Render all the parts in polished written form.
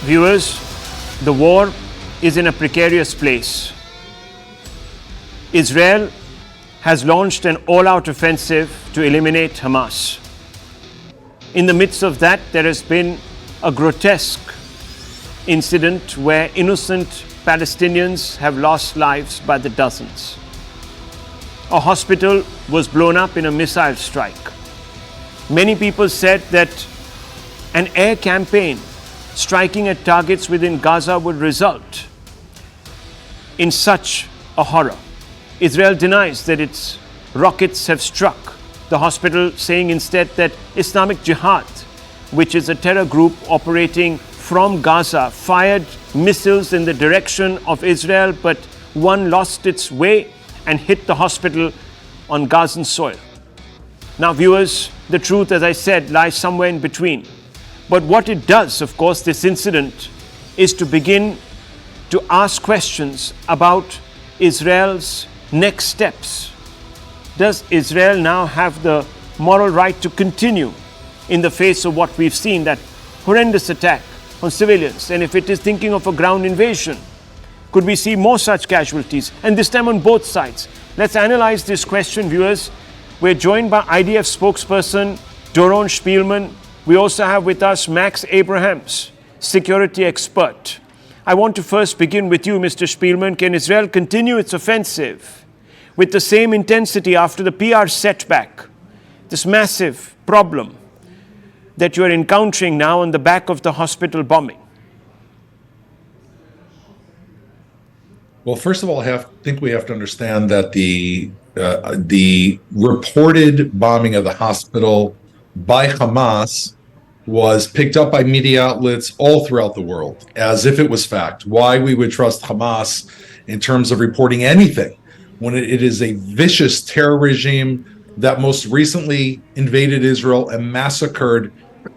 Viewers, the war is in a precarious place. Israel has launched an all-out offensive to eliminate Hamas. In the midst of that, there has been a grotesque incident where innocent Palestinians have lost lives by the dozens. A hospital was blown up in a missile strike. Many people said that an air campaign striking at targets within Gaza would result in such a horror. Israel denies that its rockets have struck the hospital, saying instead that Islamic Jihad, which is a terror group operating from Gaza, fired missiles in the direction of Israel, but one lost its way and hit the hospital on Gazan soil. Now, viewers, the truth, as I said, lies somewhere in between. But what it does, of course, this incident, is to begin to ask questions about Israel's next steps. Does Israel now have the moral right to continue in the face of what we've seen, that horrendous attack on civilians? And if it is thinking of a ground invasion, could we see more such casualties? And this time on both sides. Let's analyze this question, viewers. We're joined by IDF spokesperson Doron Spielman. We also have with us Max Abrahams, security expert. I want to first begin with you, Mr. Spielman. Can Israel continue its offensive with the same intensity after the PR setback, this massive problem that you are encountering now on the back of the hospital bombing? Well, first of all, I think we have to understand that the reported bombing of the hospital by Hamas was picked up by media outlets all throughout the world as if it was fact. Why we would trust Hamas in terms of reporting anything when it is a vicious terror regime that most recently invaded Israel and massacred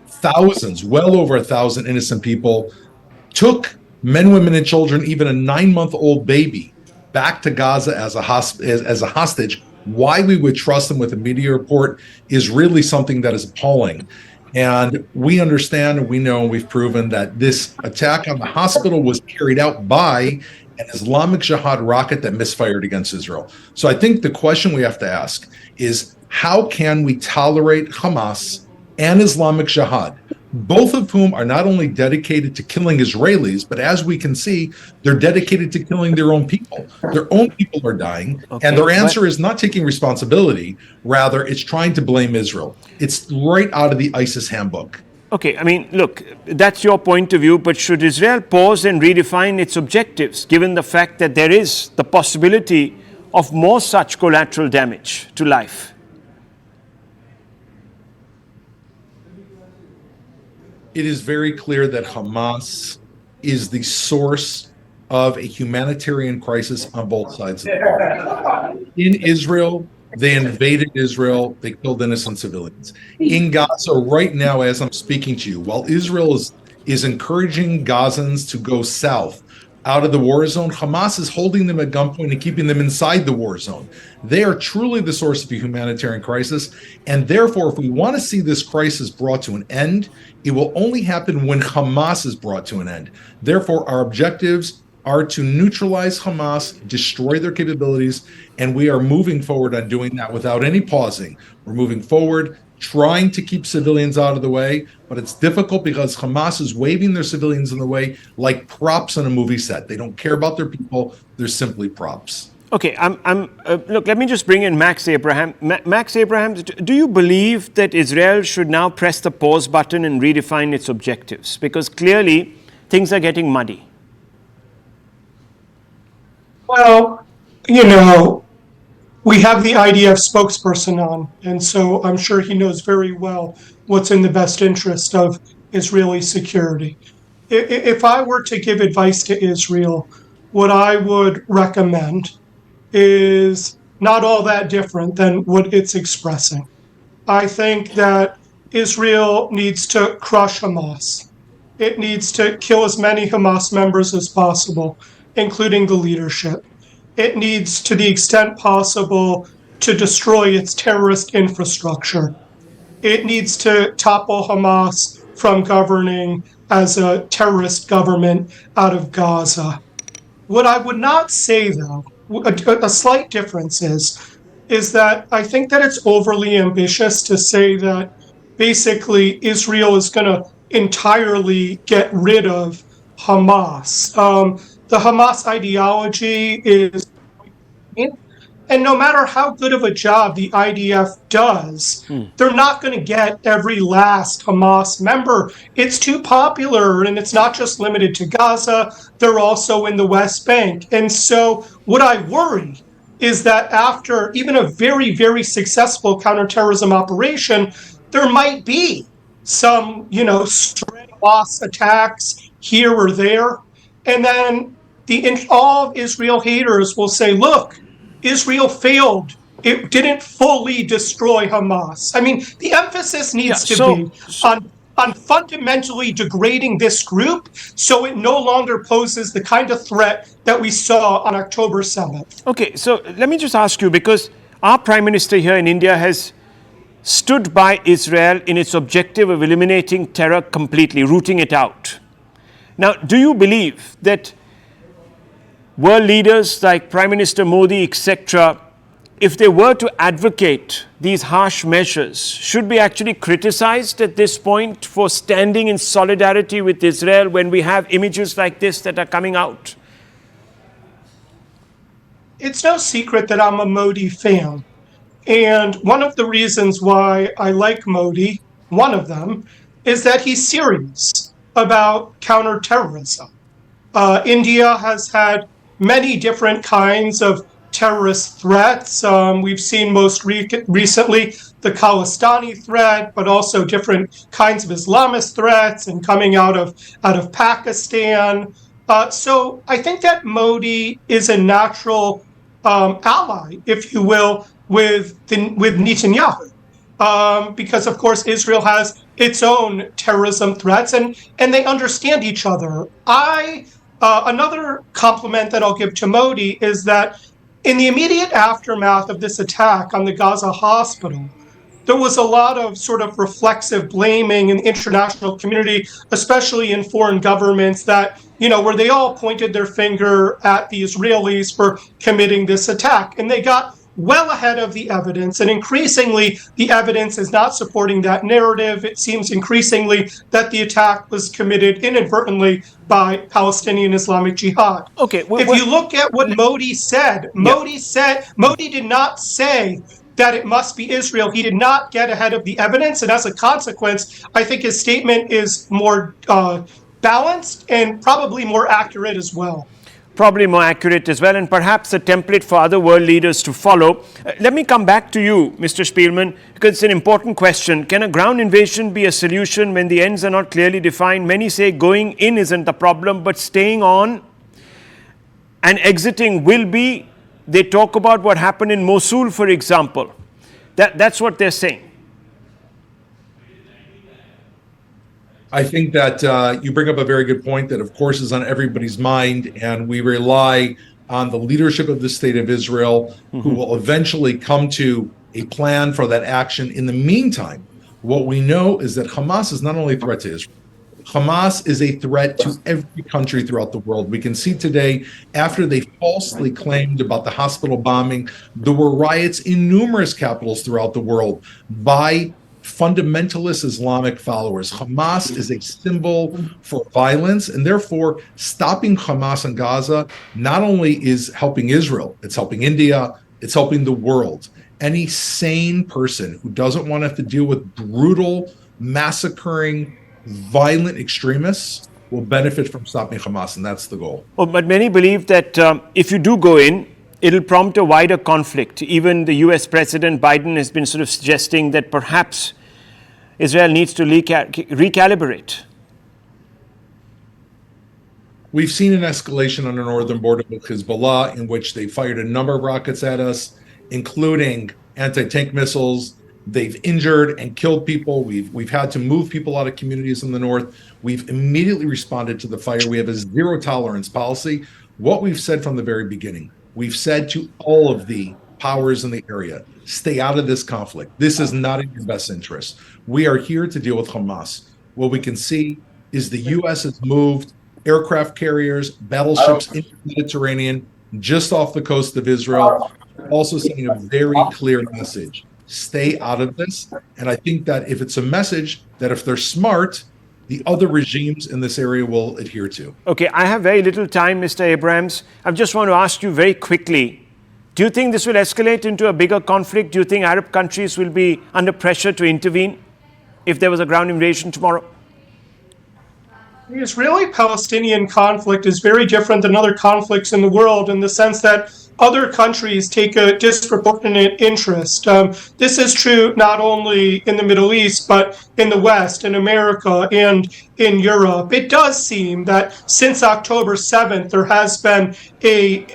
thousands, well over 1,000 innocent people, took men, women, and children, even a 9-month-old baby, back to Gaza as a hostage. Why we would trust them with a media report is really something that is appalling. And we understand, and we know, and we've proven that this attack on the hospital was carried out by an Islamic Jihad rocket that misfired against Israel. So I think the question we have to ask is, how can we tolerate Hamas and Islamic Jihad, both of whom are not only dedicated to killing Israelis, but as we can see, they're dedicated to killing their own people. Their own people are dying, and their answer is not taking responsibility. Rather, it's trying to blame Israel. It's right out of the ISIS handbook. Okay, I mean, look, that's your point of view, but should Israel pause and redefine its objectives, given the fact that there is the possibility of more such collateral damage to life? It is very clear that Hamas is the source of a humanitarian crisis on both sides of the border. In Israel, they invaded Israel, they killed innocent civilians. In Gaza, right now, as I'm speaking to you, while Israel is encouraging Gazans to go south out of the war zone, Hamas is holding them at gunpoint and keeping them inside the war zone. They are truly the source of a humanitarian crisis. And therefore, if we want to see this crisis brought to an end, it will only happen when Hamas is brought to an end. Therefore, our objectives are to neutralize Hamas, destroy their capabilities, and we are moving forward on doing that without any pausing. We're moving forward, trying to keep civilians out of the way, but it's difficult because Hamas is waving their civilians in the way like props on a movie set. They don't care about their people. They're simply props. Okay, look, let me just bring in Max Abrahams. Max Abrahams, do you believe that Israel should now press the pause button and redefine its objectives? Because clearly things are getting muddy. Well, we have the IDF spokesperson on, and so I'm sure he knows very well what's in the best interest of Israeli security. If I were to give advice to Israel, what I would recommend is not all that different than what it's expressing. I think that Israel needs to crush Hamas. It needs to kill as many Hamas members as possible, including the leadership. It needs, to the extent possible, to destroy its terrorist infrastructure. It needs to topple Hamas from governing as a terrorist government out of Gaza. What I would not say, though, a slight difference is that I think that it's overly ambitious to say that basically Israel is going to entirely get rid of Hamas. The Hamas ideology is, and no matter how good of a job the IDF does, they're not going to get every last Hamas member. It's too popular, and it's not just limited to Gaza. They're also in the West Bank. And so what I worry is that after even a very, very successful counterterrorism operation, there might be some, stray loss attacks here or there. And then all of Israel haters will say, look, Israel failed. It didn't fully destroy Hamas. I mean, the emphasis needs to be on fundamentally degrading this group so it no longer poses the kind of threat that we saw on October 7th. Okay, so let me just ask you, because our Prime Minister here in India has stood by Israel in its objective of eliminating terror completely, rooting it out. Now, do you believe that world leaders like Prime Minister Modi, etc., if they were to advocate these harsh measures, should be actually criticized at this point for standing in solidarity with Israel when we have images like this that are coming out? It's no secret that I'm a Modi fan. And one of the reasons why I like Modi, one of them, is that he's serious about counterterrorism. India has had many different kinds of terrorist threats. We've seen most recently the Khalistani threat, but also different kinds of Islamist threats and coming out of Pakistan. So I think that Modi is a natural ally, if you will, with Netanyahu. Because of course Israel has its own terrorism threats, and they understand each other. Another compliment that I'll give to Modi is that in the immediate aftermath of this attack on the Gaza hospital, there was a lot of sort of reflexive blaming in the international community, especially in foreign governments, that, where they all pointed their finger at the Israelis for committing this attack. And they got well ahead of the evidence, and increasingly the evidence is not supporting that narrative. It seems increasingly that the attack was committed inadvertently by Palestinian Islamic Jihad. Okay, if you look at what Modi said, Modi did not say that it must be Israel. He did not get ahead of the evidence, and as a consequence, I think his statement is more balanced and probably more accurate as well. Probably more accurate as well, and perhaps a template for other world leaders to follow. Let me come back to you, Mr. Spielman, because it's an important question. Can a ground invasion be a solution when the ends are not clearly defined? Many say going in isn't the problem, but staying on and exiting will be. They talk about what happened in Mosul, for example. That's what they're saying. I think that you bring up a very good point that, of course, is on everybody's mind, and we rely on the leadership of the State of Israel, who will eventually come to a plan for that action. In the meantime, what we know is that Hamas is not only a threat to Israel, Hamas is a threat to every country throughout the world. We can see today, after they falsely claimed about the hospital bombing, there were riots in numerous capitals throughout the world by fundamentalist Islamic followers. Hamas is a symbol for violence, and therefore stopping Hamas in Gaza not only is helping Israel, it's helping India, it's helping the world. Any sane person who doesn't want to have to deal with brutal, massacring, violent extremists will benefit from stopping Hamas, and that's the goal. Well, but many believe that if you do go in, it'll prompt a wider conflict. Even the US President Biden has been sort of suggesting that perhaps Israel needs to recalibrate. We've seen an escalation on the northern border with Hezbollah, in which they fired a number of rockets at us, including anti-tank missiles. They've injured and killed people. We've had to move people out of communities in the north. We've immediately responded to the fire. We have a zero tolerance policy. What we've said from the very beginning, we've said to all of the powers in the area, stay out of this conflict. This is not in your best interest. We are here to deal with Hamas. What we can see is the U.S. has moved aircraft carriers, battleships into the Mediterranean, just off the coast of Israel, also sending a very clear message. Stay out of this. And I think that if it's a message that if they're smart, the other regimes in this area will adhere to. Okay, I have very little time, Mr. Abrahms. I just want to ask you very quickly, do you think this will escalate into a bigger conflict? Do you think Arab countries will be under pressure to intervene if there was a ground invasion tomorrow? The Israeli-Palestinian conflict is very different than other conflicts in the world in the sense that other countries take a disproportionate interest. This is true not only in the Middle East, but in the West, in America, and in Europe. It does seem that since October 7th, there has been a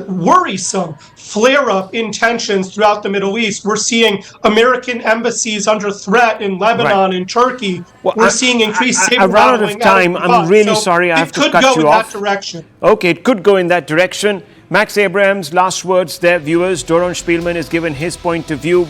worrisome flare-up in tensions throughout the Middle East. We're seeing American embassies under threat in Lebanon and Turkey. Well, We're seeing increased saber I've run out of battling time. I'm really sorry I have to cut you off. It could go in that direction. Okay, it could go in that direction. Max Abrahams, last words there, viewers. Doron Spielman has given his point of view.